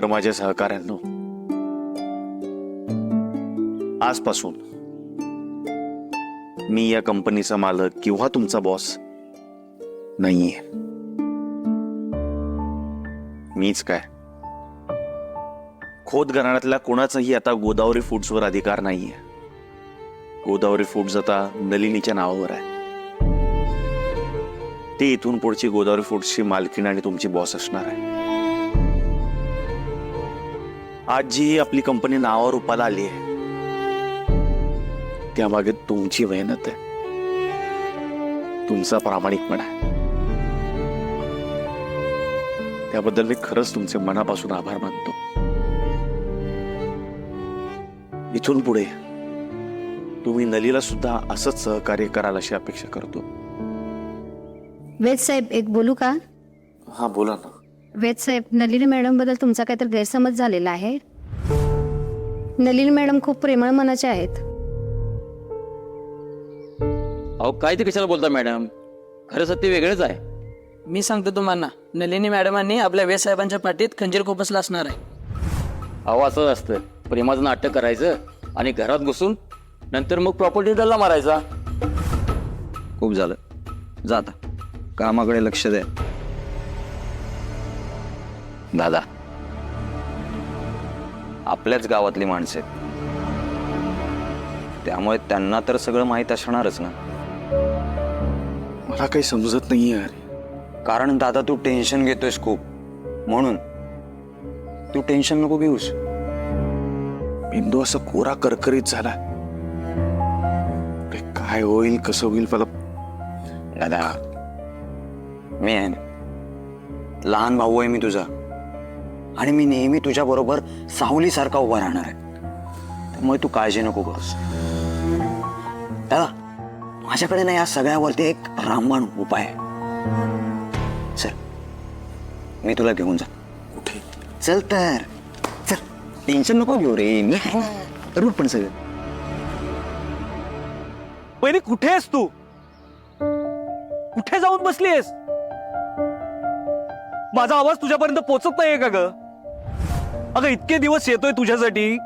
तर माझ्या सहकाऱ्यांनो, आजपासून मी या कंपनीचा मालक किंवा तुमचा बॉस नाहीये. मीच काय, खोत घराण्यातल्या कोणाचाही आता गोदावरी फूड्सवर अधिकार नाहीये. गोदावरी फूड्स आता नलिनीच्या नावावर आहे. ती इथून पुढची गोदावरी फूड्सची मालकीण आणि तुमची बॉस असणार आहे. आज जी आपली कंपनी नावावर रूपाला आली आहे, त्यामागे तुमची मेहनत आहे, तुमचा प्रामाणिकपणा आहे. त्याबद्दल मी खरंच तुमचे मनापासून आभार मानतो. इथून पुढे तुम्ही नलीला सुद्धा असंच सहकार्य कराल अशी अपेक्षा करतो. वेद साहेब, एक बोलू का? हा, बोला ना. वेद साहेब, नलिनी मॅडम बद्दल तुमचा काहीतरी गैरसमज झालेला आहे. नलिनी मॅडम खूप प्रेमळ मनाच्या आहेत. अहो काय ते कशाला बोलता मॅडम, खरं सत्य वेगळंच आहे. मी सांगतो तुम्हाला, नलिनी मॅडमांनी आपल्या वेद साहेबांच्या पाठीत खंजीर खोपसला असणार आहे. अहो असंच असतं, प्रेमाचं नाटक करायचं आणि घरात घुसून नंतर मग प्रॉपर्टी डल्ला मारायचा. खूप झालं, जा आता कामाकडे लक्ष द्या. दादा, आपल्याच गावातली माणसं आहेत, त्यामुळे त्यांना तर सगळं माहीत असणारच ना. मला काही समजत नाहीये यार. कारण दादा तू टेन्शन घेतोयस खूप, म्हणून तू टेन्शन नको घेऊस. मेंदू असा कोरा करकरीत झाला. काय होईल कसं होईल मला. दादा, मी आहे ना, लहान भाऊ आहे मी तुझा, आणि मी नेहमी तुझ्या बरोबर सावलीसारखा उभा राहणार आहे. त्यामुळे तू काळजी नको करूस. दादा, माझ्याकडे ना या सगळ्यावरती एक रामबाण उपाय आहे. चल, मी तुला घेऊन जा. कुठे? चल तर, चल, टेन्शन नको घेऊ रे, मी आहे ना, करू पण सगळं. पहिले कुठे आहेस तू? कुठे जाऊन बसलीयस? माझा आवाज तुझ्यापर्यंत पोहोचत नाहीये का ग? अगं इतके दिवस येतोय तुझ्यासाठी,